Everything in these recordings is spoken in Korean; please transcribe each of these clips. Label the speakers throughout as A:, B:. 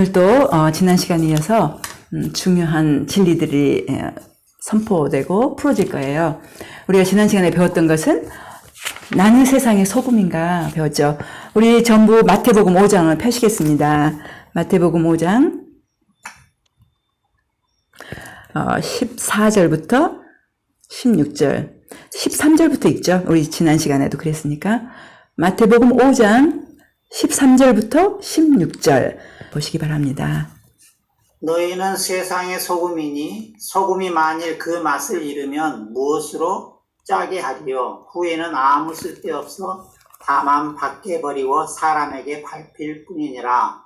A: 오늘도 지난 시간에 이어서 중요한 진리들이 선포되고 풀어질 거예요. 우리가 지난 시간에 배웠던 것은 나는 세상의 소금인가 배웠죠. 우리 전부 마태복음 5장을 펴시겠습니다. 마태복음 5장 14절부터 16절 13절부터 있죠. 우리 지난 시간에도 그랬으니까 마태복음 5장 13절부터 16절 보시기 바랍니다.
B: 너희는 세상의 소금이니 소금이 만일 그 맛을 잃으면 무엇으로 짜게 하리요. 후에는 아무 쓸데없어 다만 밖에 버리고 사람에게 밟힐 뿐이니라.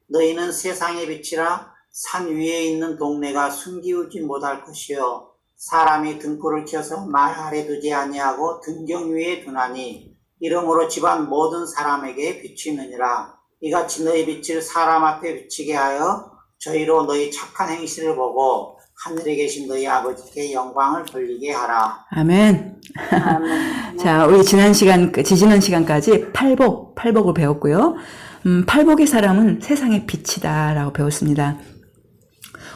B: 너희는 세상의 빛이라. 산 위에 있는 동네가 숨기우지 못할 것이요. 사람이 등불을 켜서 말 아래 두지 아니하고 등경 위에 두나니 이러므로 집안 모든 사람에게 비치느니라. 이같이 너희 빛을 사람 앞에 비치게 하여 저희로 너희 착한 행실을 보고 하늘에 계신 너희 아버지께 영광을 돌리게 하라.
A: 아멘.
B: 아멘.
A: 자, 우리 지지난 시간까지 팔복을 배웠고요. 팔복의 사람은 세상의 빛이다라고 배웠습니다.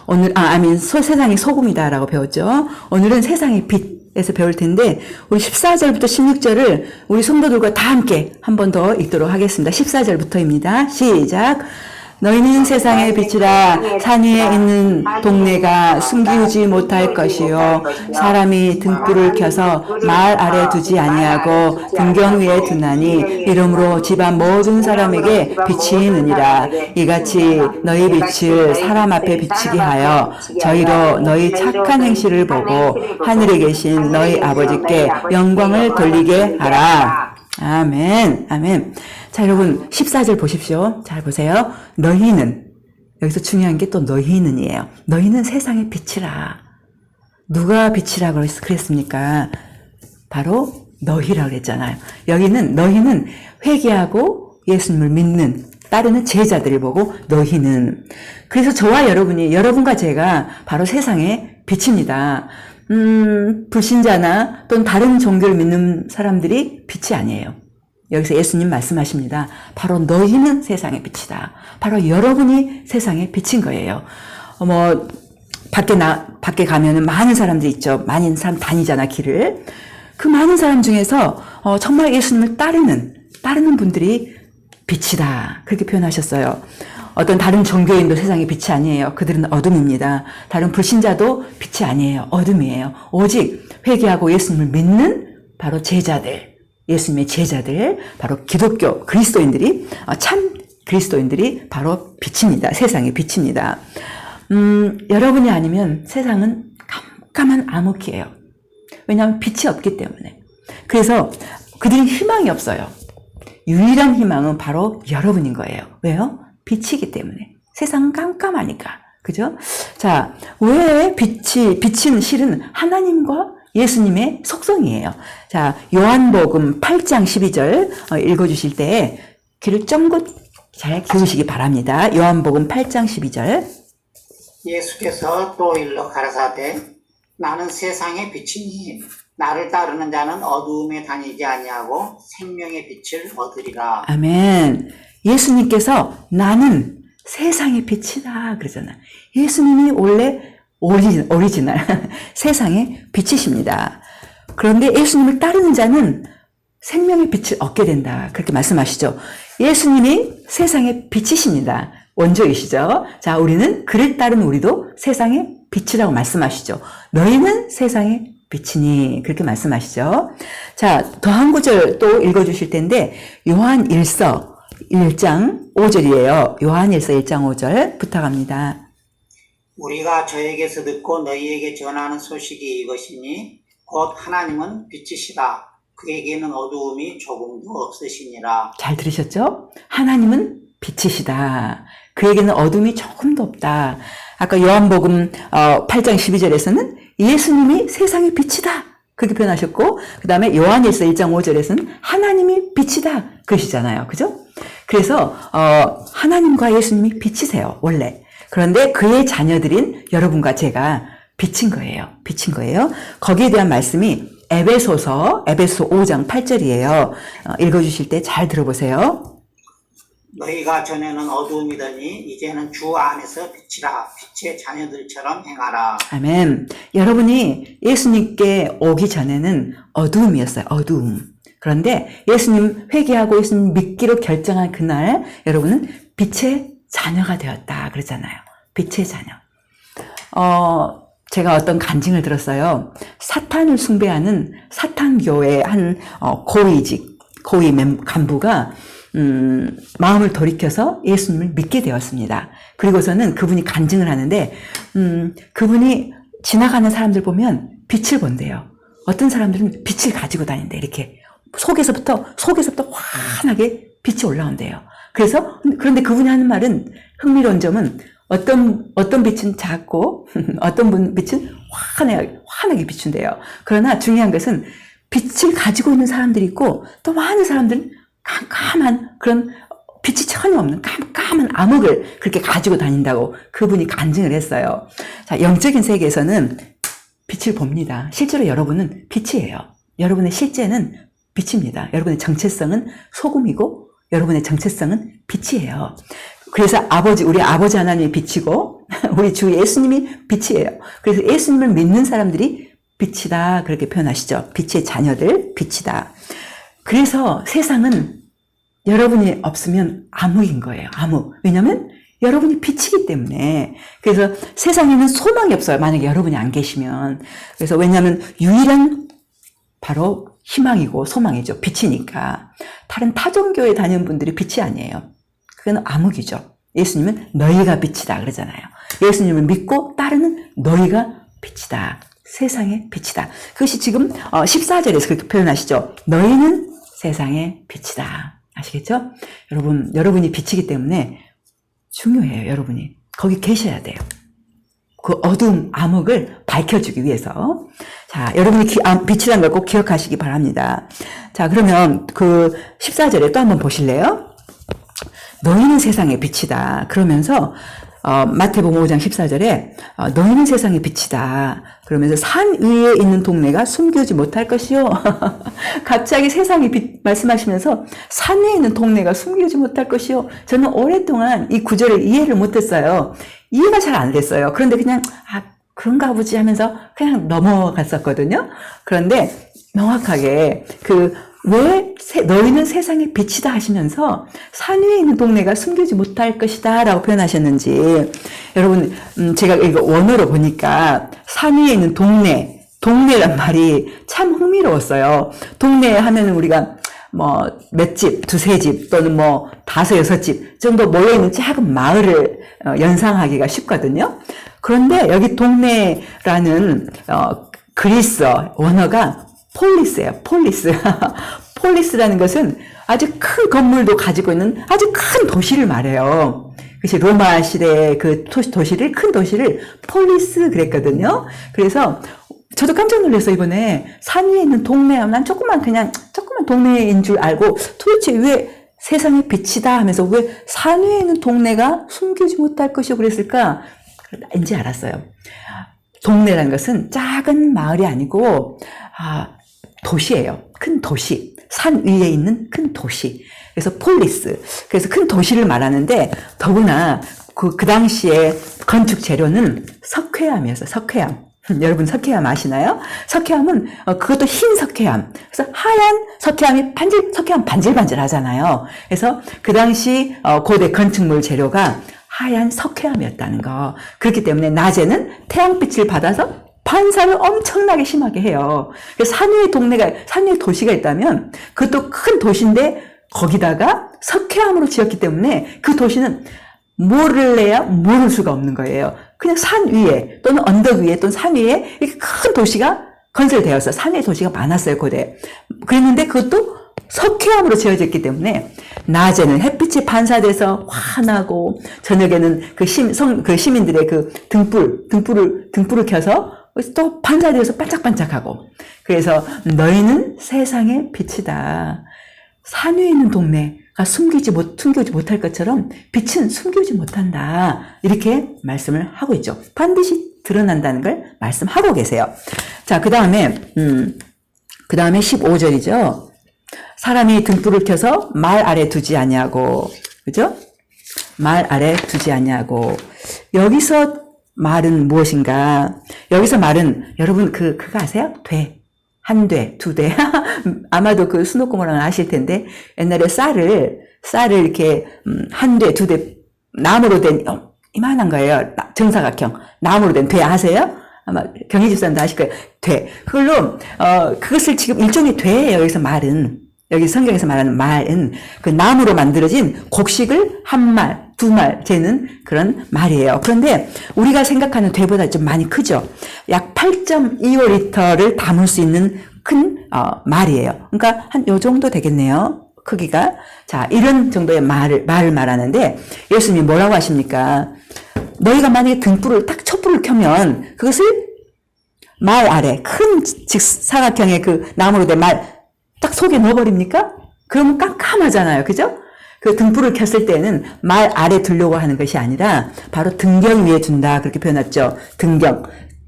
A: 오늘 세상의 소금이다라고 배웠죠. 오늘은 세상의 빛에서 배울 텐데 우리 14절부터 16절을 우리 성도들과 다 함께 한 번 더 읽도록 하겠습니다. 14절부터입니다. 시작. 너희는 세상의 빛이라. 산 위에 있는 동네가 숨기우지 못할 것이요. 사람이 등불을 켜서 말 아래 두지 아니하고 등경 위에 두나니 이러므로 집안 모든 사람에게 비치느니라. 이같이 너희 빛을 사람 앞에 비치게 하여 저희로 너희 착한 행실을 보고 하늘에 계신 너희 아버지께 영광을 돌리게 하라. 아멘. 아멘. 자, 여러분 14절 보십시오. 잘 보세요. 너희는, 여기서 중요한 게 또 너희는이에요. 너희는 세상의 빛이라. 누가 빛이라고 그랬습니까? 바로 너희라고 그랬잖아요. 여기는 너희는 회개하고 예수님을 믿는 따르는 제자들을 보고 너희는. 그래서 저와 여러분과 제가 바로 세상의 빛입니다. 불신자나 또는 다른 종교를 믿는 사람들이 빛이 아니에요. 여기서 예수님 말씀하십니다. 바로 너희는 세상의 빛이다. 바로 여러분이 세상의 빛인 거예요. 밖에 가면은 많은 사람들이 있죠. 많은 사람 다니잖아, 길을. 그 많은 사람 중에서 정말 예수님을 따르는 분들이 빛이다. 그렇게 표현하셨어요. 어떤 다른 종교인도 세상의 빛이 아니에요. 그들은 어둠입니다. 다른 불신자도 빛이 아니에요. 어둠이에요. 오직 회개하고 예수님을 믿는 바로 제자들, 예수님의 제자들, 바로 기독교 그리스도인들이, 참 그리스도인들이 바로 빛입니다. 세상의 빛입니다. 여러분이 아니면 세상은 깜깜한 암흑이에요. 왜냐하면 빛이 없기 때문에. 그래서 그들은 희망이 없어요. 유일한 희망은 바로 여러분인 거예요. 왜요? 빛이기 때문에. 세상은 깜깜하니까. 그죠? 자, 왜 빛은 실은 하나님과 예수님의 속성이에요. 자, 요한복음 8장 12절 읽어주실 때 귀를 쫑긋 잘 기우시기 바랍니다. 요한복음 8장 12절.
B: 예수께서 또 일러 가라사대 나는 세상의 빛이니 나를 따르는 자는 어두움에 다니지 아니하고 생명의 빛을 얻으리라.
A: 아멘. 예수님께서 나는 세상의 빛이다 그러잖아요. 예수님이 원래 오리지널 세상의 빛이십니다. 그런데 예수님을 따르는 자는 생명의 빛을 얻게 된다. 그렇게 말씀하시죠. 예수님이 세상의 빛이십니다. 원조이시죠. 자, 우리는 그를 따른 우리도 세상의 빛이라고 말씀하시죠. 너희는 세상의 빛이니 그렇게 말씀하시죠. 자, 더 한 구절 또 읽어주실 텐데 요한 1장 5절이에요. 요한 1장 5절 부탁합니다.
B: 우리가 저에게서 듣고 너희에게 전하는 소식이 이것이니 곧 하나님은 빛이시다. 그에게는 어두움이 조금도 없으시니라.
A: 잘 들으셨죠? 하나님은 빛이시다. 그에게는 어둠이 조금도 없다. 아까 요한복음 8장 12절에서는 예수님이 세상의 빛이다. 그렇게 표현하셨고 그 다음에 요한일서 1장 5절에서는 하나님이 빛이다. 그러시잖아요. 그죠? 그래서 하나님과 예수님이 빛이세요. 원래. 그런데 그의 자녀들인 여러분과 제가 빛인 거예요. 빛인 거예요. 거기에 대한 말씀이 에베소 5장 8절이에요. 읽어주실 때 잘 들어보세요.
B: 너희가 전에는 어두움이더니 이제는 주 안에서 빛이라. 빛의 자녀들처럼 행하라.
A: 아멘. 여러분이 예수님께 오기 전에는 어두움이었어요. 어두움. 그런데 예수님 회개하고 예수님 믿기로 결정한 그날 여러분은 빛의 자녀가 되었다 그러잖아요. 빛의 자녀. 제가 어떤 간증을 들었어요. 사탄을 숭배하는 사탄교회 한 고위 간부가 마음을 돌이켜서 예수님을 믿게 되었습니다. 그리고서는 그분이 간증을 하는데 그분이 지나가는 사람들 보면 빛을 본대요. 어떤 사람들은 빛을 가지고 다닌대. 이렇게 속에서부터 환하게 빛이 올라온대요. 그런데 그분이 하는 말은 흥미로운 점은 어떤 빛은 작고 어떤 빛은 환하게 비춘대요. 그러나 중요한 것은 빛을 가지고 있는 사람들이 있고 또 많은 사람들은 깜깜한 그런 빛이 전혀 없는 깜깜한 암흑을 그렇게 가지고 다닌다고 그분이 간증을 했어요. 자, 영적인 세계에서는 빛을 봅니다. 실제로 여러분은 빛이에요. 여러분의 실제는 빛입니다. 여러분의 정체성은 소금이고 여러분의 정체성은 빛이에요. 그래서 우리 아버지 하나님이 빛이고 우리 주 예수님이 빛이에요. 그래서 예수님을 믿는 사람들이 빛이다 그렇게 표현하시죠. 빛의 자녀들 빛이다. 그래서 세상은 여러분이 없으면 암흑인 거예요. 암흑. 왜냐하면 여러분이 빛이기 때문에. 그래서 세상에는 소망이 없어요. 만약에 여러분이 안 계시면. 그래서 왜냐하면 유일한 바로 희망이고 소망이죠. 빛이니까. 다른 타종교에 다니는 분들이 빛이 아니에요. 그건 암흑이죠. 예수님은 너희가 빛이다 그러잖아요. 예수님을 믿고 따르는 너희가 빛이다. 세상의 빛이다. 그것이 지금 14절에서 그렇게 표현하시죠. 너희는 세상의 빛이다. 아시겠죠? 여러분이 빛이기 때문에 중요해요. 여러분이. 거기 계셔야 돼요. 그 어두움, 암흑을 밝혀주기 위해서. 자, 여러분이 빛이라는 걸 꼭 기억하시기 바랍니다. 자, 그러면 그 14절에 또 한번 보실래요? 너희는 세상의 빛이다. 그러면서 마태복음 5장 14절에 너희는 세상의 빛이다. 그러면서 산 위에 있는 동네가 숨기지 못할 것이요. 갑자기 세상의 빛 말씀하시면서 산 위에 있는 동네가 숨기지 못할 것이요. 저는 오랫동안 이 구절을 이해를 못했어요. 이해가 잘 안 됐어요. 그런데 그냥 그런가 보지 하면서 그냥 넘어갔었거든요. 그런데 명확하게 왜 너희는 세상의 빛이다 하시면서 산 위에 있는 동네가 숨기지 못할 것이다 라고 표현하셨는지 여러분 제가 이거 원어로 보니까 산 위에 있는 동네란 말이 참 흥미로웠어요. 동네 하면은 우리가 몇 집, 두세 집 또는 다섯, 여섯 집 정도 모여있는 작은 마을을 연상하기가 쉽거든요. 그런데 여기 동네라는 그리스 원어가 폴리스예요. 폴리스. 폴리스라는 것은 아주 큰 건물도 가지고 있는 아주 큰 도시를 말해요. 그것이 로마 시대의 그 큰 도시를 폴리스 그랬거든요. 그래서 저도 깜짝 놀랐어요. 이번에 산 위에 있는 동네 하면 난 조그만 동네인 줄 알고 도대체 왜 세상의 빛이다 하면서 왜 산 위에 있는 동네가 숨기지 못할 것이고 그랬을까? 이제 알았어요. 동네라는 것은 작은 마을이 아니고 도시예요. 큰 도시. 산 위에 있는 큰 도시. 그래서 폴리스. 그래서 큰 도시를 말하는데 더구나 그 당시에 건축 재료는 석회암이었어요. 석회암. 여러분 석회암 아시나요? 석회암은 그것도 흰 석회암. 그래서 하얀 석회암이 석회암 반질반질 하잖아요. 그래서 그 당시 고대 건축물 재료가 하얀 석회암이었다는 거. 그렇기 때문에 낮에는 태양빛을 받아서 반사를 엄청나게 심하게 해요. 그래서 산 위에 도시가 있다면 그것도 큰 도시인데 거기다가 석회암으로 지었기 때문에 그 도시는 뭐를 내야 모를 수가 없는 거예요. 그냥 산 위에 또는 언덕 위에 또는 산 위에 이렇게 큰 도시가 건설되었어요. 산 위에 도시가 많았어요, 고대. 그랬는데 그것도 석회암으로 지어졌기 때문에 낮에는 햇빛이 반사돼서 환하고 저녁에는 그 시민들의 그 등불을 켜서 또 반사되어서 반짝반짝하고. 그래서 너희는 세상의 빛이다. 산 위에 있는 동네가 숨기지 못할 것처럼 빛은 숨기지 못한다. 이렇게 말씀을 하고 있죠. 반드시 드러난다는 걸 말씀하고 계세요. 자, 그 다음에 15절이죠. 사람이 등불을 켜서 말 아래 두지 아니하고 그죠? 말 아래 두지 아니하고. 여기서 말은 무엇인가? 여기서 말은 여러분 그거 아세요? 돼. 한 돼, 두 돼. 아마도 그 스노코모랑 아실 텐데 옛날에 쌀을 이렇게 한 돼, 두 돼 나무로 된 이만한 거예요. 정사각형 나무로 된 돼 아세요? 아마 경희 집사님도 아실 거예요. 돼. 그걸로 그것을 지금 일종의 돼예요. 여기서 말은 여기 성경에서 말하는 말은 그 나무로 만들어진 곡식을 한 말, 두 말 재는 그런 말이에요. 그런데 우리가 생각하는 돼보다 좀 많이 크죠. 약 8.25리터를 담을 수 있는 큰 말이에요. 그러니까 한 요 정도 되겠네요. 크기가. 자, 이런 정도의 말을 말하는데 예수님이 뭐라고 하십니까? 너희가 만약에 등불을 딱 촛불을 켜면 그것을 말 아래 큰 직사각형의 그 나무로 된 말 딱 속에 넣어버립니까? 그러면 깜깜하잖아요. 그죠? 그 등불을 켰을 때는 말 아래 두려고 하는 것이 아니라 바로 등경 위에 둔다. 그렇게 표현했죠. 등경.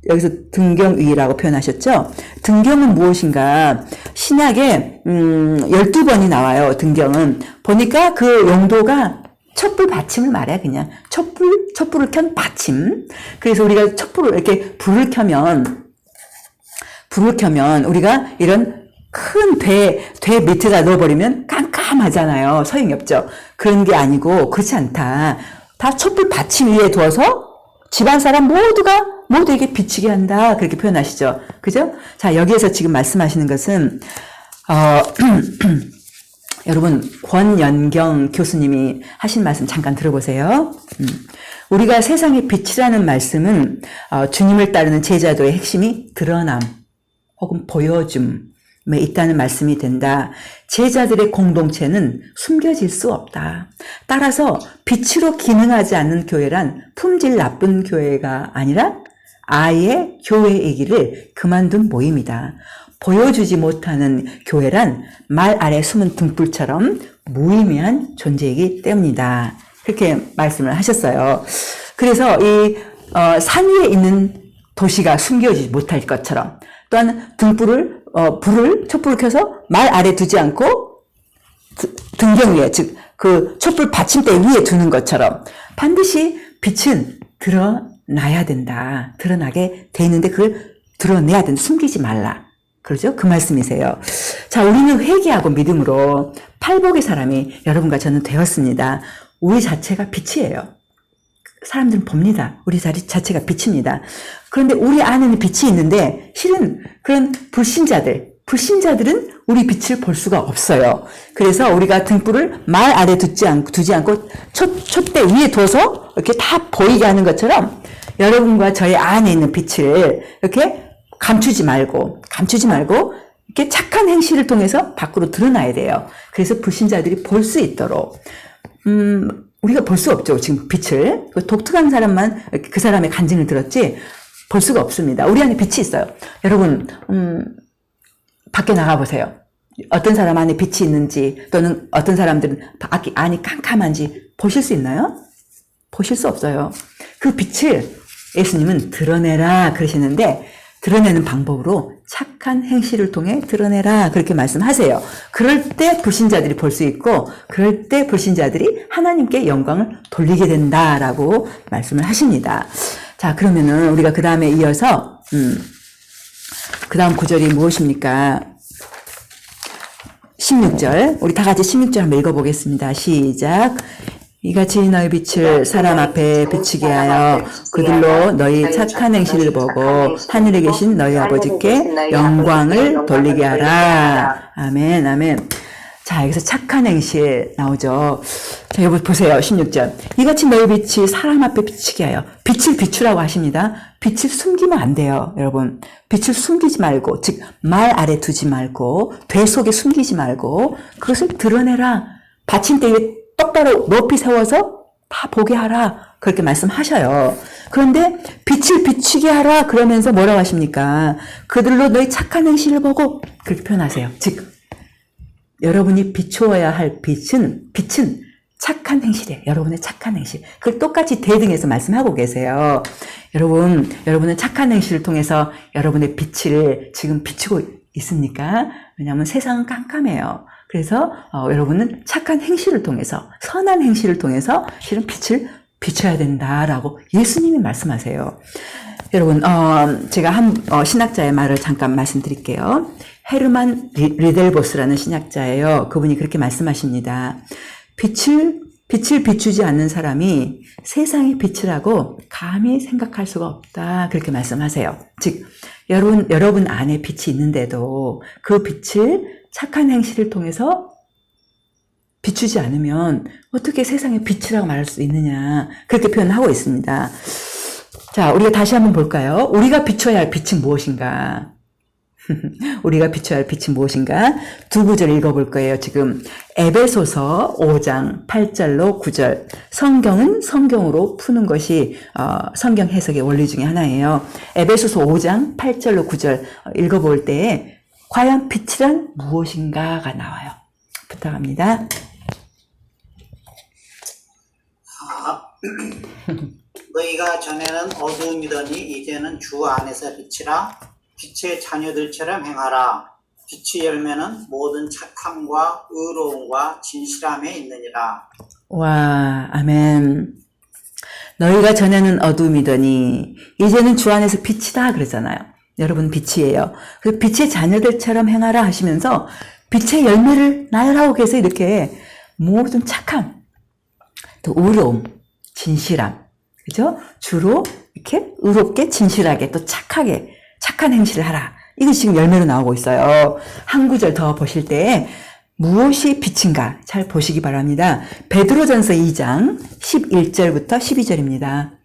A: 여기서 등경 위라고 표현하셨죠? 등경은 무엇인가? 신약에 12번이 나와요. 등경은. 보니까 그 용도가 촛불 받침을 말해 그냥. 촛불을 켠 받침. 그래서 우리가 촛불을 이렇게 불을 켜면 우리가 이런 큰 돼 밑에다 넣어버리면 깜깜하잖아요. 소용이 없죠. 그런 게 아니고 그렇지 않다. 다 촛불 받침 위에 두어서 집안 사람 모두에게 비치게 한다. 그렇게 표현하시죠. 그죠? 자, 여기에서 지금 말씀하시는 것은 여러분 권연경 교수님이 하신 말씀 잠깐 들어보세요. 우리가 세상의 빛이라는 말씀은 주님을 따르는 제자도의 핵심이 드러남 혹은 보여줌에 있다는 말씀이 된다. 제자들의 공동체는 숨겨질 수 없다. 따라서 빛으로 기능하지 않는 교회란 품질 나쁜 교회가 아니라 아예 교회이기를 그만둔 모임이다. 보여주지 못하는 교회란 말 아래 숨은 등불처럼 무의미한 존재이기 때문이다. 그렇게 말씀을 하셨어요. 그래서 이 산 위에 있는 도시가 숨겨지지 못할 것처럼 또한 촛불을 켜서 말 아래 두지 않고 등경 위에, 즉 그 촛불 받침대 위에 두는 것처럼 반드시 빛은 드러나야 된다. 드러나게 돼 있는데 그걸 드러내야 된다. 숨기지 말라. 그러죠? 그 말씀이세요. 자, 우리는 회개하고 믿음으로 팔복의 사람이 여러분과 저는 되었습니다. 우리 자체가 빛이에요. 사람들은 봅니다. 우리 자체가 빛입니다. 그런데 우리 안에는 빛이 있는데 실은 그런 불신자들은 우리 빛을 볼 수가 없어요. 그래서 우리가 등불을 말 아래 두지 않고 촛대 위에 둬서 이렇게 다 보이게 하는 것처럼 여러분과 저의 안에 있는 빛을 이렇게 감추지 말고 이렇게 착한 행실을 통해서 밖으로 드러나야 돼요. 그래서 불신자들이 볼 수 있도록 우리가 볼 수 없죠. 지금 빛을. 독특한 사람만 그 사람의 간증을 들었지 볼 수가 없습니다. 우리 안에 빛이 있어요. 여러분 밖에 나가보세요. 어떤 사람 안에 빛이 있는지 또는 어떤 사람들은 안이 캄캄한지 보실 수 있나요? 보실 수 없어요. 그 빛을 예수님은 드러내라 그러시는데 드러내는 방법으로 착한 행실을 통해 드러내라 그렇게 말씀하세요. 그럴 때 불신자들이 볼 수 있고 그럴 때 불신자들이 하나님께 영광을 돌리게 된다라고 말씀을 하십니다. 자, 그러면은 우리가 그 다음에 이어서 그 다음 구절이 무엇입니까? 16절. 우리 다 같이 16절 한번 읽어보겠습니다. 시작. 이같이 너희 빛을 사람 앞에 비치게 하여 그들로 너희 착한 행실을 보고 하늘에 계신 너희 아버지께 영광을 돌리게 하라. 아멘, 아멘. 자, 여기서 착한 행실 나오죠. 자, 여러분 보세요. 16절. 이같이 너희 빛이 사람 앞에 비치게 하여. 빛을 비추라고 하십니다. 빛을 숨기면 안 돼요, 여러분. 빛을 숨기지 말고, 즉 말 아래 두지 말고 돼 속에 숨기지 말고 그것을 드러내라. 받침대 위에 똑바로 높이 세워서 다 보게 하라. 그렇게 말씀하셔요. 그런데 빛을 비추게 하라 그러면서 뭐라고 하십니까? 그들로 너희 착한 행실을 보고 그렇게 표현하세요. 즉 여러분이 비추어야 할 빛은 착한 행실이에요. 여러분의 착한 행실. 그걸 똑같이 대등해서 말씀하고 계세요. 여러분은 착한 행실을 통해서 여러분의 빛을 지금 비추고 있습니까? 왜냐하면 세상은 깜깜해요. 그래서 여러분은 착한 행실을 통해서, 선한 행실을 통해서 실은 빛을 비춰야 된다라고 예수님이 말씀하세요. 여러분, 제가 신학자의 말을 잠깐 말씀드릴게요. 헤르만 리델보스라는 신학자예요. 그분이 그렇게 말씀하십니다. 빛을 비추지 않는 사람이 세상의 빛이라고 감히 생각할 수가 없다. 그렇게 말씀하세요. 즉, 여러분 안에 빛이 있는데도 그 빛을 착한 행실을 통해서 비추지 않으면 어떻게 세상의 빛이라고 말할 수 있느냐. 그렇게 표현하고 있습니다. 자, 우리가 다시 한번 볼까요? 우리가 비춰야 할 빛은 무엇인가? 우리가 비춰야 할 빛이 무엇인가? 두 구절 읽어볼 거예요. 지금 에베소서 5장 8절로 9절. 성경은 성경으로 푸는 것이 성경 해석의 원리 중에 하나예요. 에베소서 5장 8절로 9절 읽어볼 때 과연 빛이란 무엇인가가 나와요. 부탁합니다.
B: 너희가 전에는 어두움이더니 이제는 주 안에서 빛이라. 빛의 자녀들처럼 행하라. 빛의 열매는 모든 착함과 의로움과 진실함에 있느니라.
A: 와, 아멘. 너희가 전에는 어둠이더니 이제는 주 안에서 빛이다 그러잖아요. 여러분 빛이에요. 그래서 빛의 자녀들처럼 행하라 하시면서 빛의 열매를 나열하고 계서 이렇게 모든 착함, 또 의로움, 진실함, 그죠? 주로 이렇게 의롭게, 진실하게, 또 착하게 착한 행실을 하라. 이거 지금 열매로 나오고 있어요. 한 구절 더 보실 때 무엇이 빛인가 잘 보시기 바랍니다. 베드로전서 2장 11절부터 12절입니다.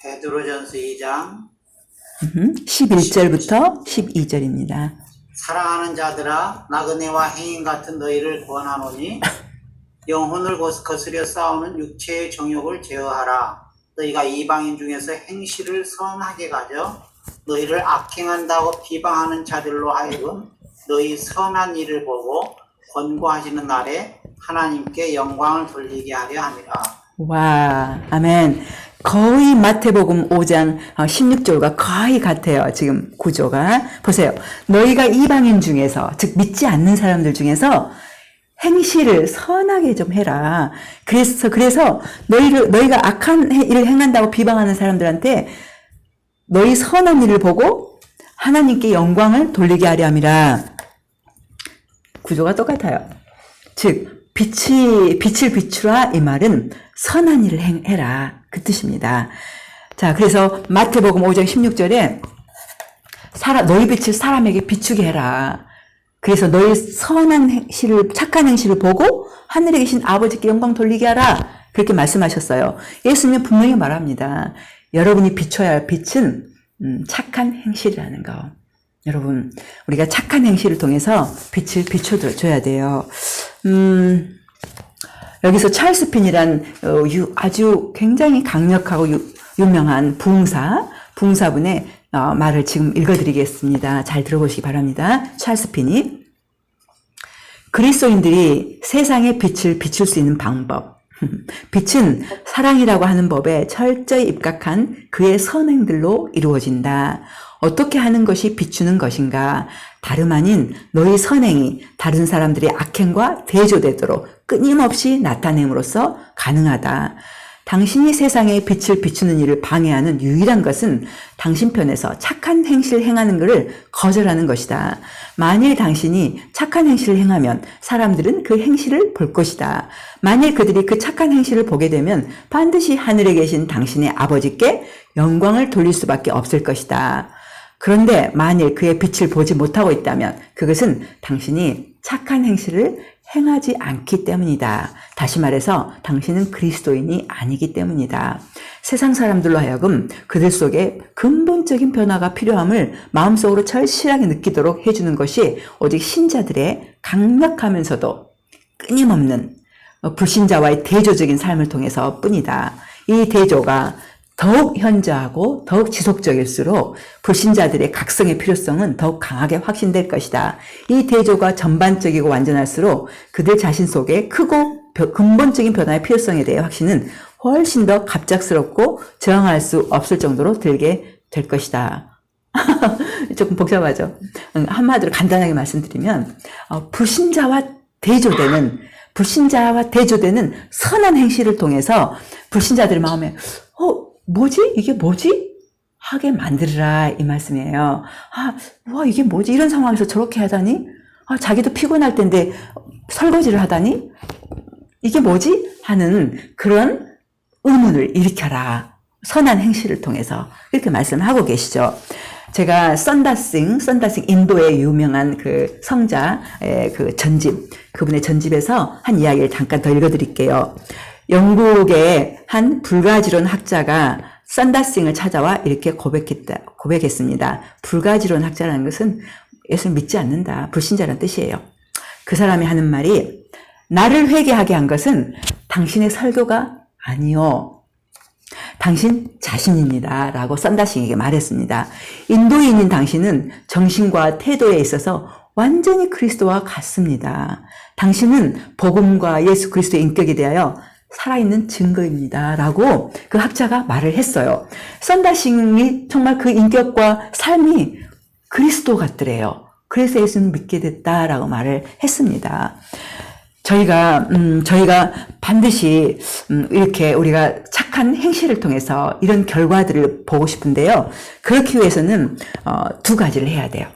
B: 베드로전서 2장
A: 11절부터 12절입니다.
B: 사랑하는 자들아 나그네와 행인 같은 너희를 권하노니 영혼을 거스려 싸우는 육체의 정욕을 제어하라. 너희가 이방인 중에서 행실을 선하게 가져 너희를 악행한다고 비방하는 자들로 하여금 너희 선한 일을 보고 권고하시는 날에 하나님께 영광을 돌리게 하려 함이라.
A: 와, 아멘. 거의 마태복음 5장 16절과 거의 같아요. 지금 구조가. 보세요. 너희가 이방인 중에서, 즉 믿지 않는 사람들 중에서 행실을 선하게 좀 해라. 그래서 너희가 악한 일을 행한다고 비방하는 사람들한테 너희 선한 일을 보고 하나님께 영광을 돌리게 하려 함이라. 구조가 똑같아요. 즉 빛을 비추라 이 말은 선한 일을 해라 그 뜻입니다. 자, 그래서 마태복음 5장 16절에 너희 빛을 사람에게 비추게 해라. 그래서 너희 선한 행실을, 착한 행실을 보고 하늘에 계신 아버지께 영광 돌리게 하라. 그렇게 말씀하셨어요. 예수님은 분명히 말합니다. 여러분이 비춰야 할 빛은 착한 행실이라는 거. 여러분, 우리가 착한 행실을 통해서 빛을 비춰줘야 돼요. 여기서 찰스 핀이란 아주 굉장히 강력하고 유명한 부흥사분의 말을 지금 읽어드리겠습니다. 잘 들어보시기 바랍니다. 찰스 핀이 그리스도인들이 세상의 빛을 비출 수 있는 방법. 빛은 사랑이라고 하는 법에 철저히 입각한 그의 선행들로 이루어진다. 어떻게 하는 것이 비추는 것인가? 다름 아닌 너희 선행이 다른 사람들의 악행과 대조되도록 끊임없이 나타냄으로써 가능하다. 당신이 세상에 빛을 비추는 일을 방해하는 유일한 것은 당신 편에서 착한 행실을 행하는 것을 거절하는 것이다. 만일 당신이 착한 행실을 행하면 사람들은 그 행실을 볼 것이다. 만일 그들이 그 착한 행실을 보게 되면 반드시 하늘에 계신 당신의 아버지께 영광을 돌릴 수밖에 없을 것이다. 그런데 만일 그의 빛을 보지 못하고 있다면 그것은 당신이 착한 행실을 행하지 않기 때문이다. 다시 말해서 당신은 그리스도인이 아니기 때문이다. 세상 사람들로 하여금 그들 속에 근본적인 변화가 필요함을 마음속으로 절실하게 느끼도록 해주는 것이 오직 신자들의 강력하면서도 끊임없는 불신자와의 대조적인 삶을 통해서 뿐이다. 이 대조가 더욱 현저하고 더욱 지속적일수록 불신자들의 각성의 필요성은 더욱 강하게 확신될 것이다. 이 대조가 전반적이고 완전할수록 그들 자신 속에 크고 근본적인 변화의 필요성에 대해 확신은 훨씬 더 갑작스럽고 저항할 수 없을 정도로 들게 될 것이다. 조금 복잡하죠. 한마디로 간단하게 말씀드리면 불신자와 대조되는 선한 행실을 통해서 불신자들의 마음에 뭐지? 이게 뭐지? 하게 만들으라 이 말씀이에요. 와 이게 뭐지? 이런 상황에서 저렇게 하다니? 자기도 피곤할 텐데 설거지를 하다니? 이게 뭐지? 하는 그런 의문을 일으켜라. 선한 행실을 통해서 이렇게 말씀하고 계시죠. 제가 썬다싱 인도의 유명한 그 성자의 그 전집, 그분의 전집에서 한 이야기를 잠깐 더 읽어드릴게요. 영국의 한 불가지론 학자가 썬다싱을 찾아와 이렇게 고백했습니다. 불가지론 학자라는 것은 예수를 믿지 않는다, 불신자라는 뜻이에요. 그 사람이 하는 말이 나를 회개하게 한 것은 당신의 설교가 아니요, 당신 자신입니다 라고 썬다싱에게 말했습니다. 인도인인 당신은 정신과 태도에 있어서 완전히 그리스도와 같습니다. 당신은 복음과 예수 그리스도의 인격에 대하여 살아있는 증거입니다 라고 그 학자가 말을 했어요. 썬다싱이 정말 그 인격과 삶이 그리스도 같더래요. 그래서 예수는 믿게 됐다라고 말을 했습니다. 저희가 반드시 이렇게 우리가 착한 행실을 통해서 이런 결과들을 보고 싶은데요. 그렇기 위해서는 두 가지를 해야 돼요.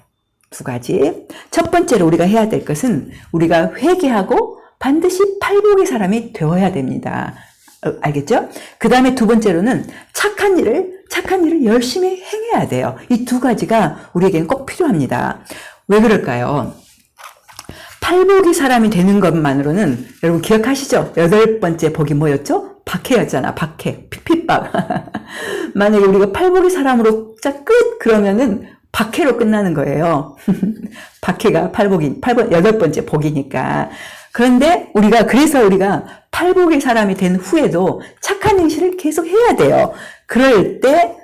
A: 두 가지. 첫 번째로 우리가 해야 될 것은 우리가 회개하고 반드시 팔복의 사람이 되어야 됩니다. 알겠죠? 그 다음에 두 번째로는 착한 일을 열심히 행해야 돼요. 이 두 가지가 우리에게는 꼭 필요합니다. 왜 그럴까요? 팔복의 사람이 되는 것만으로는 여러분 기억하시죠? 8번째 복이 뭐였죠? 박해였잖아. 박해. 핍박. 만약에 우리가 팔복의 사람으로 끝! 그러면은 박해로 끝나는 거예요. 박해가 8번째 복이니까. 그런데 그래서 우리가 팔복의 사람이 된 후에도 착한 행실을 계속 해야 돼요. 그럴 때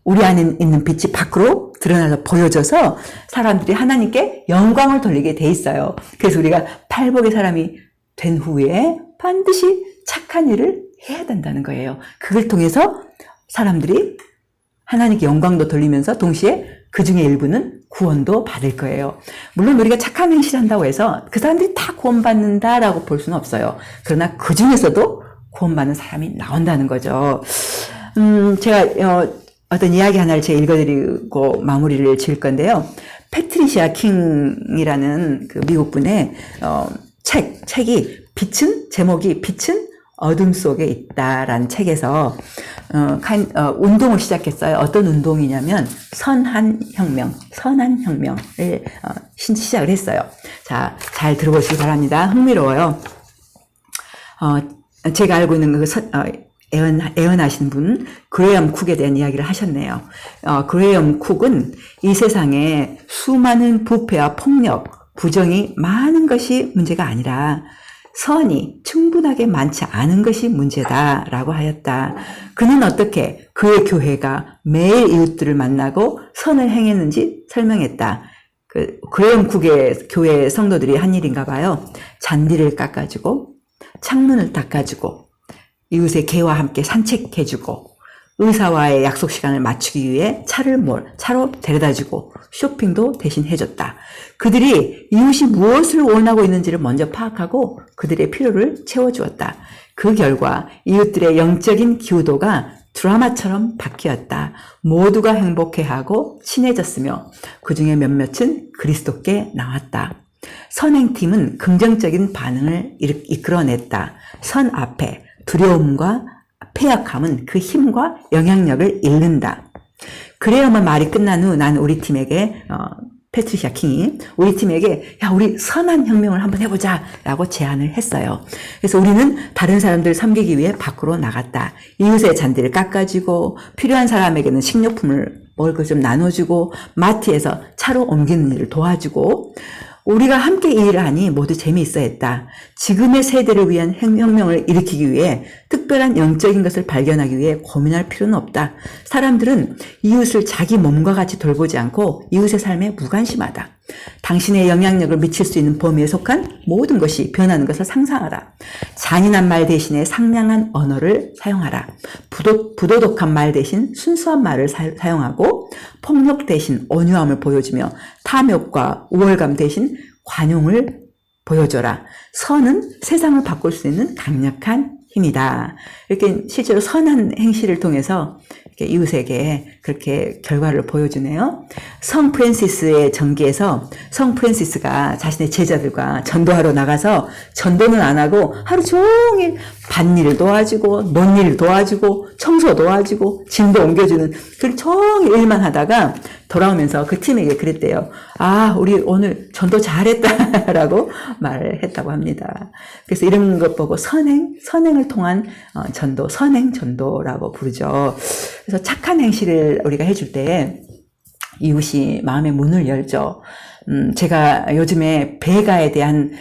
A: 우리 안에 있는 빛이 밖으로 드러나서 보여져서 사람들이 하나님께 영광을 돌리게 돼 있어요. 그래서 우리가 팔복의 사람이 된 후에 반드시 착한 일을 해야 된다는 거예요. 그걸 통해서 사람들이 하나님께 영광도 돌리면서 동시에 그 중에 일부는 구원도 받을 거예요. 물론 우리가 착한 행실을 한다고 해서 그 사람들이 다 구원받는다라고 볼 수는 없어요. 그러나 그 중에서도 구원받는 사람이 나온다는 거죠. 제가 어떤 이야기 하나를 제가 읽어드리고 마무리를 지을 건데요. 패트리시아 킹이라는 그 미국 분의 책이 제목이 빛은 어둠 속에 있다라는 책에서 운동을 시작했어요. 어떤 운동이냐면 선한 혁명을 시작을 했어요. 자, 잘 들어보시기 바랍니다. 흥미로워요. 제가 알고 있는 애언하신 분 그레엄 쿡에 대한 이야기를 하셨네요. 그레엄 쿡은 이 세상에 수많은 부패와 폭력, 부정이 많은 것이 문제가 아니라 선이 충분하게 많지 않은 것이 문제다라고 하였다. 그는 어떻게 그의 교회가 매일 이웃들을 만나고 선을 행했는지 설명했다. 그레엄 쿡의 교회 성도들이 한 일인가 봐요. 잔디를 깎아주고 창문을 닦아주고 이웃의 개와 함께 산책해주고 의사와의 약속 시간을 맞추기 위해 차로 데려다주고 쇼핑도 대신 해줬다. 그들이 이웃이 무엇을 원하고 있는지를 먼저 파악하고 그들의 필요를 채워주었다. 그 결과 이웃들의 영적인 기후도가 드라마처럼 바뀌었다. 모두가 행복해하고 친해졌으며 그 중에 몇몇은 그리스도께 나왔다. 선행팀은 긍정적인 반응을 이끌어냈다. 선 앞에 두려움과 패약함은 그 힘과 영향력을 잃는다. 그래야만 말이 끝난 후 난 우리 팀에게 패트리시아 킹이 우리 팀에게 야 우리 선한 혁명을 한번 해보자 라고 제안을 했어요. 그래서 우리는 다른 사람들을 섬기기 위해 밖으로 나갔다. 이웃의 잔디를 깎아주고 필요한 사람에게는 식료품을 먹을 것 좀 나눠주고 마트에서 차로 옮기는 일을 도와주고 우리가 함께 이 일을 하니 모두 재미있어 했다. 지금의 세대를 위한 혁명을 일으키기 위해 특별히 특별한 영적인 것을 발견하기 위해 고민할 필요는 없다. 사람들은 이웃을 자기 몸과 같이 돌보지 않고 이웃의 삶에 무관심하다. 당신의 영향력을 미칠 수 있는 범위에 속한 모든 것이 변하는 것을 상상하라. 잔인한 말 대신에 상냥한 언어를 사용하라. 부도덕한 말 대신 순수한 말을 사용하고 폭력 대신 온유함을 보여주며 탐욕과 우월감 대신 관용을 보여줘라. 선은 세상을 바꿀 수 있는 강력한 힘이다. 이렇게 실제로 선한 행실을 통해서 이렇게 이웃에게 그렇게 결과를 보여주네요. 성 프랜시스의 전기에서 성 프랜시스가 자신의 제자들과 전도하러 나가서 전도는 안 하고 하루 종일 밭일 도와주고 논일 도와주고 청소 도와주고 짐도 옮겨주는 그 종일 일만 하다가 돌아오면서 그 팀에게 그랬대요. 아, 우리 오늘 전도 잘했다라고 말을 했다고 합니다. 그래서 이런 것 보고 선행을 통한 전도, 선행 전도라고 부르죠. 그래서 착한 행실을 우리가 해줄 때 이웃이 마음의 문을 열죠. 제가 요즘에 배가에 대한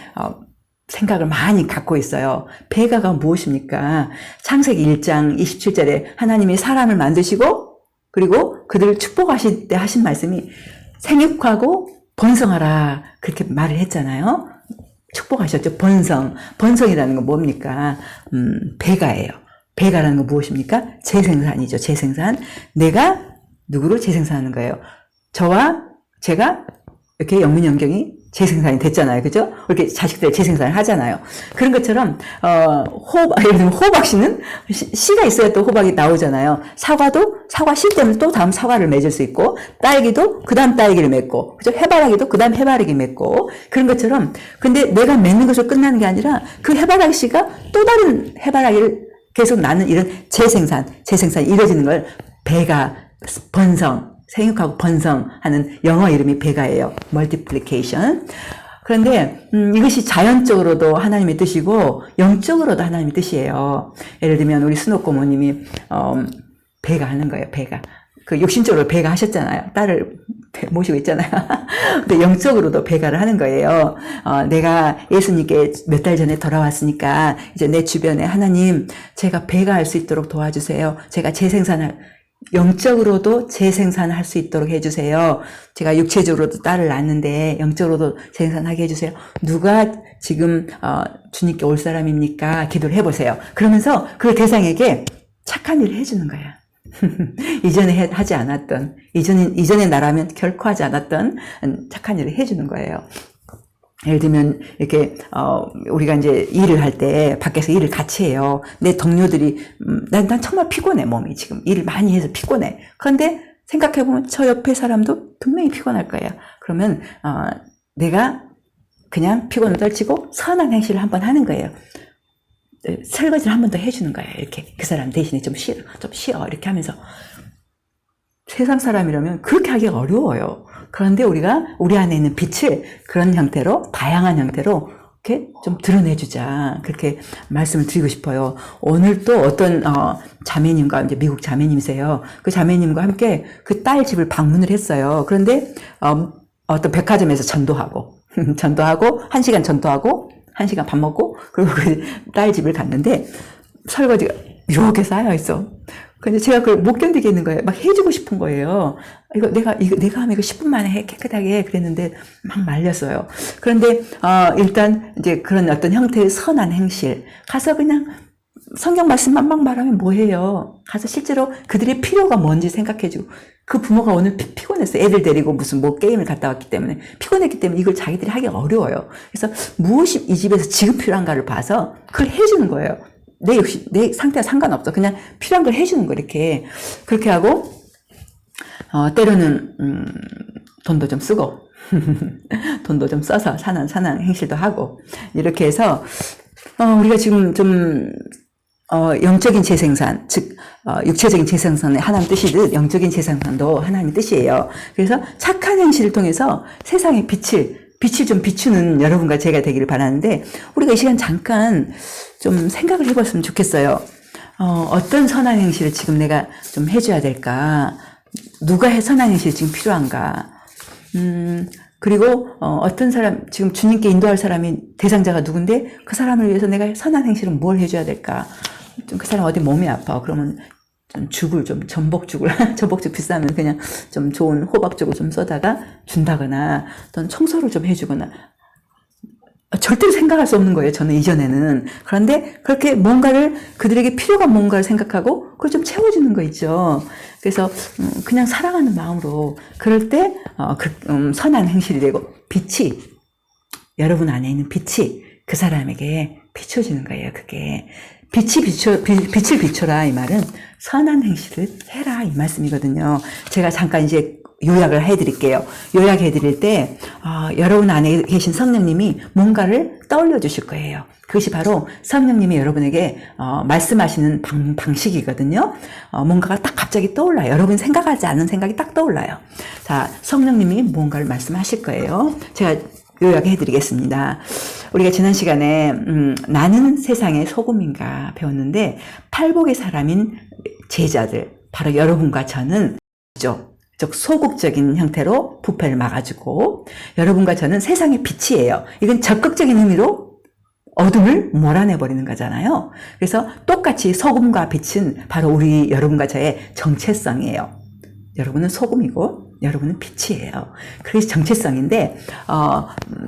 A: 생각을 많이 갖고 있어요. 배가가 무엇입니까? 창세기 1장 27절에 하나님이 사람을 만드시고 그리고 그들을 축복하실 때 하신 말씀이 생육하고 번성하라 그렇게 말을 했잖아요. 축복하셨죠. 번성이라는 건 뭡니까? 배가예요. 배가라는 건 무엇입니까? 재생산이죠. 재생산. 내가 누구를 재생산하는 거예요? 저와 제가 이렇게 영민영경이 재생산이 됐잖아요. 그죠? 이렇게 자식들 재생산을 하잖아요. 그런 것처럼, 예를 들면 호박씨는 씨가 있어야 또 호박이 나오잖아요. 사과도 사과 씨 때문에 또 다음 사과를 맺을 수 있고, 딸기도 그 다음 딸기를 맺고, 그죠? 해바라기도 그 다음 해바라기 맺고, 그런 것처럼. 근데 내가 맺는 것으로 끝나는 게 아니라 그 해바라기 씨가 또 다른 해바라기를 계속 낳는 이런 재생산이 이루어지는 걸 배가 생육하고 번성하는 영어 이름이 배가예요. multiplication. 그런데 이것이 자연적으로도 하나님의 뜻이고 영적으로도 하나님의 뜻이에요. 예를 들면 우리 순옥 고모님이 배가 하는 거예요. 배가. 그 육신적으로 배가 하셨잖아요. 딸을 모시고 있잖아요. 근데 영적으로도 배가를 하는 거예요. 내가 예수님께 몇 달 전에 돌아왔으니까 이제 내 주변에 하나님 제가 배가 할 수 있도록 도와주세요. 제가 영적으로도 재생산할 수 있도록 해주세요. 제가 육체적으로도 딸을 낳았는데 영적으로도 재생산하게 해주세요. 누가 지금 주님께 올 사람입니까? 기도를 해보세요. 그러면서 그 대상에게 착한 일을 해주는 거야. 이전에 하지 않았던, 이전에 나라면 결코 하지 않았던 착한 일을 해주는 거예요. 예를 들면, 이렇게, 우리가 이제 일을 할 때, 밖에서 일을 같이 해요. 내 동료들이, 난 정말 피곤해, 몸이 지금. 일을 많이 해서 피곤해. 그런데 생각해보면 저 옆에 사람도 분명히 피곤할 거예요. 그러면, 내가 그냥 피곤을 떨치고 선한 행실을 한번 하는 거예요. 설거지를 한 번 더 해주는 거예요. 이렇게. 그 사람 대신에 좀 쉬어. 이렇게 하면서. 세상 사람이라면 그렇게 하기가 어려워요. 그런데 우리가 우리 안에 있는 빛을 그런 형태로, 다양한 형태로 이렇게 좀 드러내주자. 그렇게 말씀을 드리고 싶어요. 오늘 또 어떤, 자매님과, 이제 미국 자매님이세요. 그 자매님과 함께 그 딸 집을 방문을 했어요. 그런데, 어떤 백화점에서 전도하고, 1시간 전도하고, 1시간 밥 먹고, 그리고 그 딸 집을 갔는데, 설거지가 이렇게 쌓여있어. 근데 제가 그걸 못 견디겠는 거예요. 막 해주고 싶은 거예요. 내가 하면 이거 10분 만에 해, 깨끗하게 그랬는데 막 말렸어요. 그런데, 일단 이제 그런 어떤 형태의 선한 행실. 가서 그냥 성경 말씀만 막 말하면 뭐해요. 가서 실제로 그들의 필요가 뭔지 생각해주고. 그 부모가 오늘 피곤했어요. 애들 데리고 무슨 게임을 갔다 왔기 때문에. 피곤했기 때문에 이걸 자기들이 하기가 어려워요. 그래서 무엇이 이 집에서 지금 필요한가를 봐서 그걸 해주는 거예요. 내 상태와 상관없어. 그냥 필요한 걸 해주는 거, 이렇게. 그렇게 하고, 때로는, 돈도 좀 쓰고, 돈도 좀 써서 산한 행실도 하고, 이렇게 해서, 우리가 지금 좀, 영적인 재생산, 즉, 육체적인 재생산의 하나님 뜻이듯 영적인 재생산도 하나님 뜻이에요. 그래서 착한 행실을 통해서 세상의 빛을 좀 비추는 여러분과 제가 되기를 바라는데, 우리가 이 시간 잠깐 좀 생각을 해봤으면 좋겠어요. 어떤 선한 행실을 지금 내가 좀 해줘야 될까? 누가 선한 행실이 지금 필요한가? 그리고, 어떤 사람, 지금 주님께 인도할 사람이 대상자가 누군데, 그 사람을 위해서 내가 선한 행실은 뭘 해줘야 될까? 좀 그 사람 어디 몸이 아파. 그러면 좀 죽을 좀 전복죽을 전복죽 비싸면 그냥 좀 좋은 호박죽을 좀 써다가 준다거나 또는 청소를 좀 해주거나 절대로 생각할 수 없는 거예요. 저는 이전에는. 그런데 그렇게 뭔가를 그들에게 필요한 뭔가를 생각하고 그걸 좀 채워주는 거 있죠. 그래서 그냥 사랑하는 마음으로 그럴 때 선한 행실이 되고 빛이 여러분 안에 있는 빛이 그 사람에게 비춰지는 거예요. 그게 빛을 비춰라 이 말은 선한 행실을 해라 이 말씀이거든요. 제가 잠깐 이제 요약을 해드릴게요. 요약해 드릴 때 여러분 안에 계신 성령님이 뭔가를 떠올려 주실 거예요. 그것이 바로 성령님이 여러분에게 말씀하시는 방식이거든요. 뭔가가 딱 갑자기 떠올라요. 여러분 생각하지 않은 생각이 딱 떠올라요. 자, 성령님이 뭔가를 말씀하실 거예요. 제가 요약해 드리겠습니다. 우리가 지난 시간에 나는 세상의 소금인가 배웠는데 팔복의 사람인 제자들 바로 여러분과 저는 즉 소극적인 형태로 부패를 막아주고 여러분과 저는 세상의 빛이에요. 이건 적극적인 의미로 어둠을 몰아내버리는 거잖아요. 그래서 똑같이 소금과 빛은 바로 우리 여러분과 저의 정체성이에요. 여러분은 소금이고 여러분은 빛이에요. 그래서 정체성인데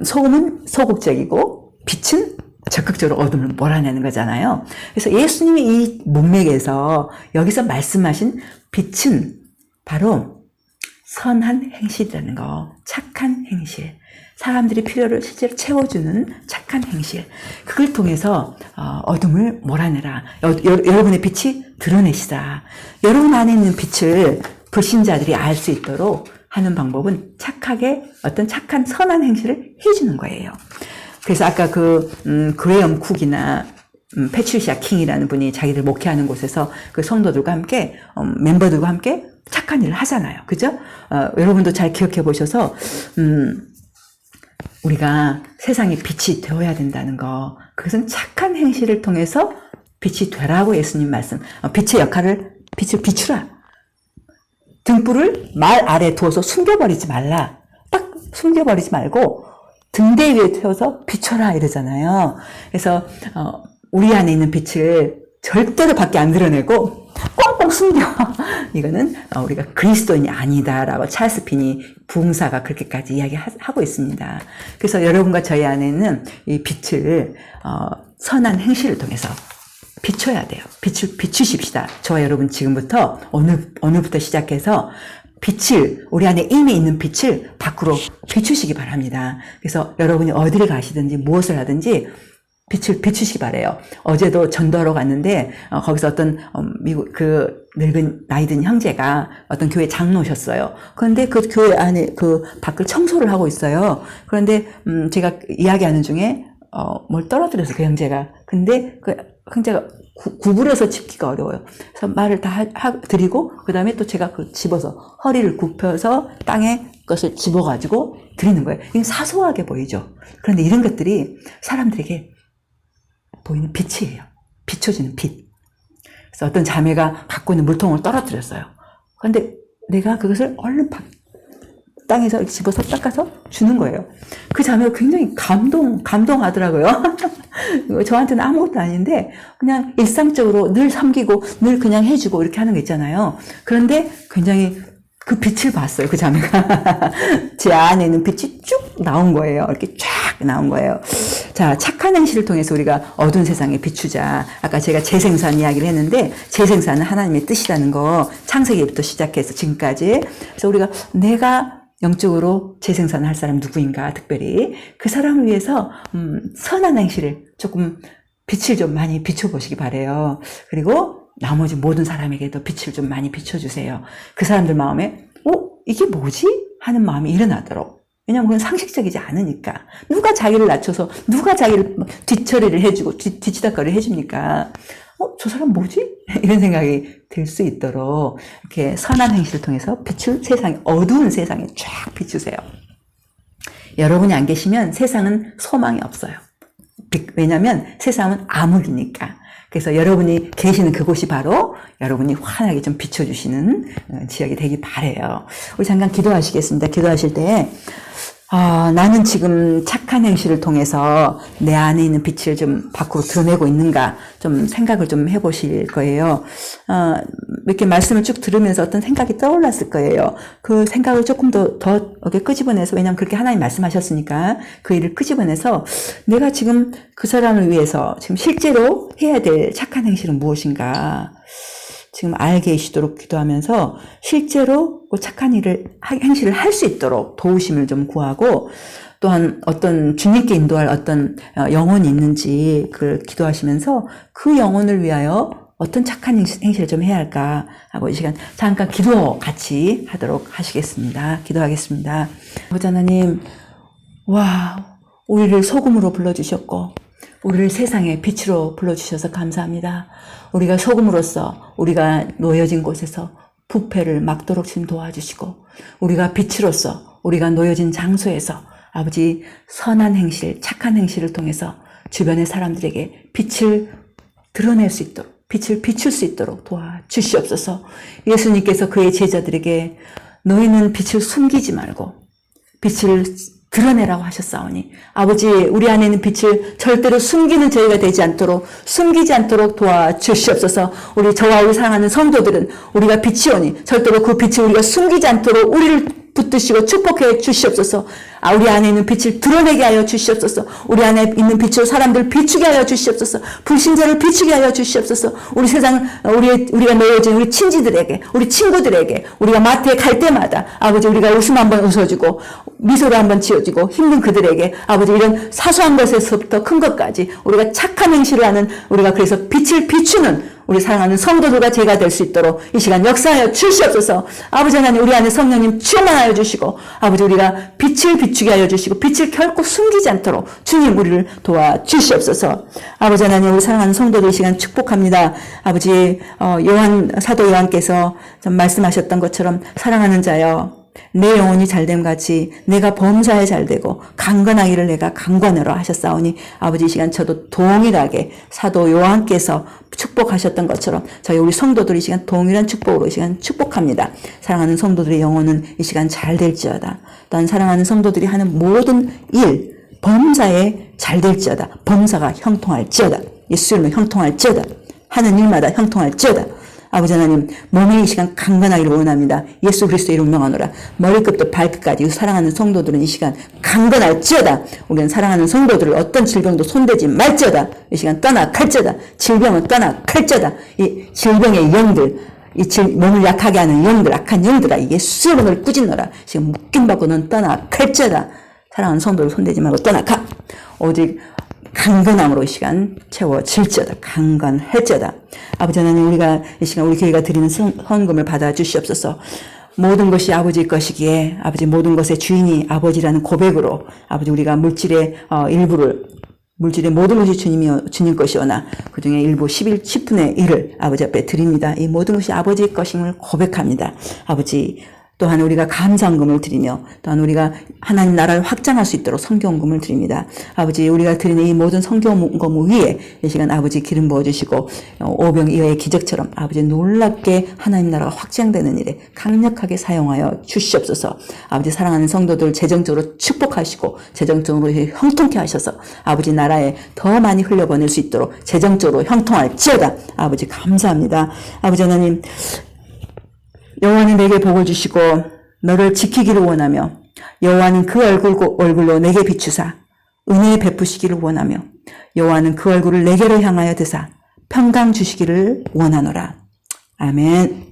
A: 소금은 소극적이고 빛은 적극적으로 어둠을 몰아내는 거잖아요. 그래서 예수님이 이 문맥에서 여기서 말씀하신 빛은 바로 선한 행실이라는 거, 착한 행실, 사람들이 필요를 실제로 채워주는 착한 행실, 그걸 통해서 어둠을 몰아내라. 여러분의 빛이 드러내시라. 여러분 안에 있는 빛을 불신자들이 알 수 있도록 하는 방법은 착하게 어떤 착한 선한 행실을 해주는 거예요. 그래서 아까 그레엄 쿡이나 패트리시아 킹이라는 분이 자기들 목회하는 곳에서 그 성도들과 함께 멤버들과 함께 착한 일을 하잖아요. 그죠? 여러분도 잘 기억해 보셔서 우리가 세상에 빛이 되어야 된다는 거, 그것은 착한 행실을 통해서 빛이 되라고 예수님 말씀. 빛의 역할을 빛을 비추라. 등불을 말 아래 두어서 숨겨버리지 말라. 딱 숨겨버리지 말고 등대 위에 태워서 비춰라 이러잖아요. 그래서 우리 안에 있는 빛을 절대로 밖에 안 드러내고 꽁꽁 숨겨. 이거는 우리가 그리스도인이 아니다라고 찰스 핀이 부흥사가 그렇게까지 이야기하고 있습니다. 그래서 여러분과 저희 안에는 이 빛을 선한 행실을 통해서 비춰야 돼요. 빛을 비추십시다. 저와 여러분 지금부터 오늘부터 시작해서 빛을, 우리 안에 이미 있는 빛을 밖으로 비추시기 바랍니다. 그래서 여러분이 어디를 가시든지 무엇을 하든지 빛을 비추시기 바래요. 어제도 전도하러 갔는데 거기서 어떤 미국 늙은 나이 든 형제가 어떤 교회 장로셨어요. 그런데 그 교회 안에 그 밖을 청소를 하고 있어요. 그런데 제가 이야기하는 중에 뭘 떨어뜨렸어 그 형제가. 근데 그 형제가 구부려서 짚기가 어려워요. 그래서 말을 다 드리고 그 다음에 또 제가 집어서 허리를 굽혀서 땅에 것을 집어가지고 드리는 거예요. 이게 사소하게 보이죠. 그런데 이런 것들이 사람들에게 보이는 빛이에요. 비춰지는 빛. 그래서 어떤 자매가 갖고 있는 물통을 떨어뜨렸어요. 그런데 내가 그것을 얼른 땅에서 이렇게 집어서 닦아서 주는 거예요. 그 자매가 굉장히 감동하더라고요. 저한테는 아무것도 아닌데 그냥 일상적으로 늘 섬기고 늘 그냥 해주고 이렇게 하는 거 있잖아요. 그런데 굉장히 그 빛을 봤어요. 그 자매가. 제 안에 있는 빛이 쭉 나온 거예요. 이렇게 쫙 나온 거예요. 자, 착한 행실을 통해서 우리가 어두운 세상에 비추자. 아까 제가 재생산 이야기를 했는데 재생산은 하나님의 뜻이라는 거 창세기부터 시작해서 지금까지. 그래서 우리가 내가 영적으로 재생산을 할 사람 누구인가 특별히 그 사람을 위해서 선한 행실을 조금 빛을 좀 많이 비춰보시기 바래요. 그리고 나머지 모든 사람에게도 빛을 좀 많이 비춰주세요. 그 사람들 마음에 이게 뭐지? 하는 마음이 일어나도록. 왜냐하면 그건 상식적이지 않으니까. 누가 자기를 낮춰서 누가 자기를 뒷처리를 해주고 뒤치다거리를 해줍니까? 저 사람 뭐지? 이런 생각이 들 수 있도록 이렇게 선한 행실을 통해서 빛을 어두운 세상에 쫙 비추세요. 여러분이 안 계시면 세상은 소망이 없어요. 왜냐하면 세상은 암흑이니까. 그래서 여러분이 계시는 그곳이 바로 여러분이 환하게 좀 비춰주시는 지역이 되길 바라요. 우리 잠깐 기도하시겠습니다. 기도하실 때 나는 지금 착한 행실을 통해서 내 안에 있는 빛을 좀 밖으로 드러내고 있는가 좀 생각을 좀 해보실 거예요. 이렇게 말씀을 쭉 들으면서 어떤 생각이 떠올랐을 거예요. 그 생각을 조금 더 이렇게 끄집어내서, 왜냐하면 그렇게 하나님 말씀하셨으니까 그 일을 끄집어내서 내가 지금 그 사람을 위해서 지금 실제로 해야 될 착한 행실은 무엇인가 지금 알게 계시도록 기도하면서 실제로 그 착한 행실을 할 수 있도록 도우심을 좀 구하고, 또한 어떤 주님께 인도할 어떤 영혼이 있는지 그걸 기도하시면서 그 영혼을 위하여 어떤 착한 행실을 좀 해야 할까 하고 이 시간 잠깐 기도 같이 하도록 하시겠습니다. 기도하겠습니다. 아버지 하나님, 우리를 소금으로 불러주셨고 우리를 세상의 빛으로 불러주셔서 감사합니다. 우리가 소금으로서 우리가 놓여진 곳에서 부패를 막도록 좀 도와주시고, 우리가 빛으로서 우리가 놓여진 장소에서 아버지 선한 행실, 착한 행실을 통해서 주변의 사람들에게 빛을 드러낼 수 있도록, 빛을 비출 수 있도록 도와주시옵소서. 예수님께서 그의 제자들에게 너희는 빛을 숨기지 말고 빛을 드러내라고 하셨사오니, 아버지 우리 안에 있는 빛을 절대로 숨기는 저희가 되지 않도록, 숨기지 않도록 도와주시옵소서. 저와 우리 사랑하는 성도들은 우리가 빛이오니 절대로 그 빛을 우리가 숨기지 않도록 우리를 붙드시고 축복해 주시옵소서. 우리 안에 있는 빛을 드러내게 하여 주시옵소서. 우리 안에 있는 빛으로 사람들을 비추게 하여 주시옵소서. 불신자를 비추게 하여 주시옵소서. 우리 세상, 우리가 놓여진 우리 친지들에게, 우리 친구들에게, 우리가 마트에 갈 때마다 아버지 우리가 웃음 한번 웃어주고 미소를 한번 지어주고 힘든 그들에게 아버지 이런 사소한 것에서부터 큰 것까지 우리가 착한 행실을 하는, 우리가 그래서 빛을 비추는 우리 사랑하는 성도들과 제가 될 수 있도록 이 시간 역사하여 주시옵소서. 아버지 하나님, 우리 안에 성령님 충만하여 주시고, 아버지 우리가 빛을 비추게 하여 주시고 빛을 결코 숨기지 않도록 주님 우리를 도와주시옵소서. 아버지 하나님, 우리 사랑하는 성도들 이 시간 축복합니다. 아버지 사도 요한께서 좀 말씀하셨던 것처럼, 사랑하는 자여 내 영혼이 잘됨 같이 내가 범사에 잘되고 강건하기를 내가 강건하라 하셨사오니, 아버지 이 시간 저도 동일하게 사도 요한께서 축복하셨던 것처럼 저희 우리 성도들 이 시간 동일한 축복으로 이 시간 축복합니다. 사랑하는 성도들의 영혼은 이 시간 잘 될지어다. 또한 사랑하는 성도들이 하는 모든 일 범사에 잘 될지어다. 범사가 형통할지어다. 예수 이름으로 형통할지어다. 하는 일마다 형통할지어다. 아버지 하나님, 몸의 이 시간 강건하기를 원합니다. 예수 그리스도 이름 명하노라. 머리끝부터 발끝까지 사랑하는 성도들은 이 시간 강건할지어다. 우리는 사랑하는 성도들을 어떤 질병도 손대지 말지어다. 이 시간 떠나갈지어다. 질병은 떠나갈지어다. 이 질병의 영들, 몸을 약하게 하는 영들, 악한 영들아, 예수 이름으로 꾸짖노라. 지금 묶임받고는 떠나갈지어다. 사랑하는 성도를 손대지 말고 떠나가. 오직 강건함으로 이 시간 채워질지어다. 강건할지어다. 아버지 하나님, 우리가 이 시간 우리 교회가 드리는 헌금을 받아 주시옵소서. 모든 것이 아버지 것이기에 아버지 모든 것의 주인이 아버지라는 고백으로 아버지 우리가 물질의 모든 것이 주님 것이오나 그중에 일부 10분의 1을 아버지 앞에 드립니다. 이 모든 것이 아버지의 것임을 고백합니다. 아버지, 또한 우리가 감사금을 드리며 또한 우리가 하나님 나라를 확장할 수 있도록 성경금을 드립니다. 아버지, 우리가 드리는 이 모든 성경금 위에 이 시간 아버지 기름 부어주시고 오병이어의 기적처럼 아버지 놀랍게 하나님 나라가 확장되는 일에 강력하게 사용하여 주시옵소서. 아버지, 사랑하는 성도들 재정적으로 축복하시고 재정적으로 형통케 하셔서 아버지 나라에 더 많이 흘려보낼 수 있도록 재정적으로 형통할지어다. 아버지 감사합니다. 아버지 하나님, 여호와는 내게 복을 주시고 너를 지키기를 원하며 여호와는 그 얼굴로 내게 비추사 은혜 베푸시기를 원하며 여호와는 그 얼굴을 내게로 향하여 드사 평강 주시기를 원하노라. 아멘.